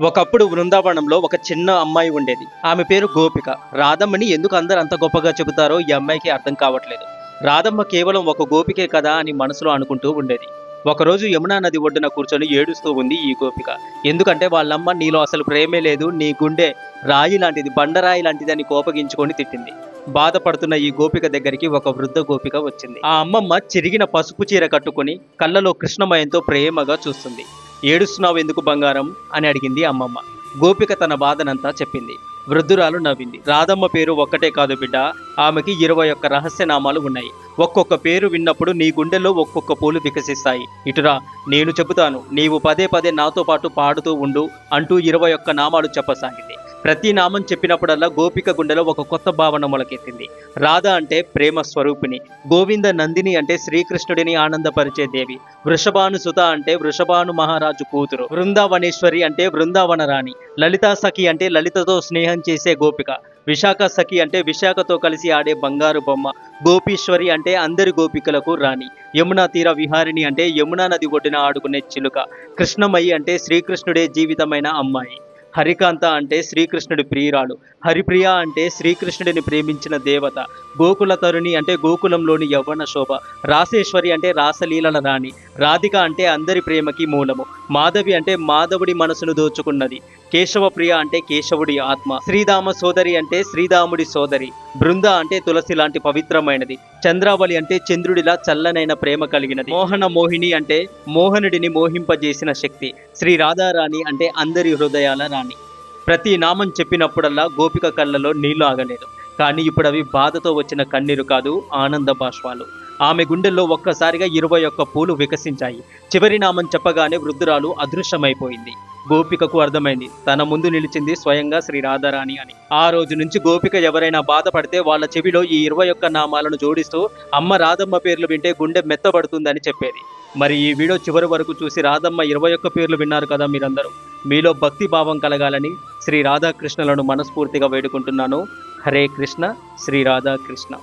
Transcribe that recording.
ఒకప్పుడు బృందావనంలో ఒక చిన్న అమ్మాయి ఉండేది. ఆమె పేరు గోపిక. రాధమ్మని ఎందుకు అందరూ అంత గొప్పగా చెబుతారో ఈ అమ్మాయికి అర్థం కావట్లేదు. రాధమ్మ కేవలం ఒక గోపికే కదా అని మనసులో అనుకుంటూ ఉండేది. ఒకరోజు యమునా నది ఒడ్డున కూర్చొని ఏడుస్తూ ఉంది ఈ గోపిక. ఎందుకంటే వాళ్ళమ్మ నీలో అసలు ప్రేమే లేదు, నీ గుండె రాయి లాంటిది, బండరాయి లాంటిది అని కోపగించుకొని తిట్టింది. బాధపడుతున్న ఈ గోపిక దగ్గరికి ఒక వృద్ధ గోపిక వచ్చింది. ఆ అమ్మమ్మ చిరిగిన పసుపు చీర కట్టుకుని కళ్ళలో కృష్ణమయంతో ప్రేమగా చూస్తుంది. ఏడుస్తున్నావు ఎందుకు బంగారం అని అడిగింది అమ్మమ్మ. గోపిక తన బాధనంతా చెప్పింది. వృద్ధురాలు నవ్వింది. రాధమ్మ పేరు ఒక్కటే కాదు బిడ్డ, ఆమెకి 21 రహస్యనామాలు ఉన్నాయి. ఒక్కొక్క పేరు విన్నప్పుడు నీ గుండెల్లో ఒక్కొక్క పూలు వికసిస్తాయి. ఇటురా, నేను చెబుతాను, నీవు పదే పదే నాతో పాటు పాడుతూ ఉండు అంటూ 21 నామాలు చెప్పసాగింది. ప్రతి నామం చెప్పినప్పుడల్లా గోపిక గుండెలో ఒక కొత్త భావన మొలకెత్తింది. రాధ అంటే ప్రేమ స్వరూపిణి, గోవింద నందిని అంటే శ్రీకృష్ణుడిని ఆనందపరిచే దేవి, వృషభాను సుత అంటే వృషభాను మహారాజు కూతురు, బృందావనేశ్వరి అంటే బృందావన రాణి, లలితా సఖి అంటే లలితతో స్నేహం చేసే గోపిక, విశాఖ సఖి అంటే విశాఖతో కలిసి ఆడే బంగారు బొమ్మ, గోపీశ్వరి అంటే అందరి గోపికలకు రాణి, యమునా తీర విహారిణి అంటే యమునా నది ఒడ్డున ఆడుకునే చిలుక, కృష్ణమయి అంటే శ్రీకృష్ణుడే జీవితమైన అమ్మాయి, హరికాంత అంటే శ్రీకృష్ణుడి ప్రియురాలు, హరిప్రియ అంటే శ్రీకృష్ణుడిని ప్రేమించిన దేవత, గోకుల తరుణి అంటే గోకులంలోని యవ్వన శోభ, రాసేశ్వరి అంటే రాసలీలల రాణి, రాధిక అంటే అందరి ప్రేమకి మూలము, మాధవి అంటే మాధవుడి మనసును దోచుకున్నది, కేశవప్రియ అంటే కేశవుడి ఆత్మ, శ్రీధామ సోదరి అంటే శ్రీధాముడి సోదరి, బృంద అంటే తులసి లాంటి పవిత్రమైనది, చంద్రావళి అంటే చంద్రుడిలా చల్లనైన ప్రేమ కలిగినది, మోహన మోహిని అంటే మోహనుడిని మోహింపజేసిన శక్తి, శ్రీ రాధారాణి అంటే అందరి హృదయాల రాణి. ప్రతి నామం చెప్పినప్పుడల్లా గోపిక కళ్ళలో నీళ్లు ఆగలేదు. కానీ ఇప్పుడు అవి బాధతో వచ్చిన కన్నీరు కాదు, ఆనంద బాష్పాలు. ఆమె గుండెల్లో ఒక్కసారిగా 21 పూలు వికసించాయి. చివరి నామం చెప్పగానే వృద్ధురాలు అదృశ్యమైపోయింది. గోపికకు అర్థమైంది, తన ముందు నిలిచింది స్వయంగా శ్రీ రాధారాణి అని. ఆ రోజు నుంచి గోపిక ఎవరైనా బాధపడితే వాళ్ళ చెవిలో ఈ 21 నామాలను జోడిస్తూ అమ్మ రాధమ్మ పేర్లు వింటే గుండె మెత్తబడుతుందని చెప్పేది. మరి ఈ వీడియో చివరి వరకు చూసి రాధమ్మ 21 పేర్లు విన్నారు కదా మీరందరూ. మీలో భక్తి భావం కలగాలని శ్రీ రాధాకృష్ణులను మనస్ఫూర్తిగా వేడుకుంటున్నాను. హరే కృష్ణ, శ్రీ రాధాకృష్ణ.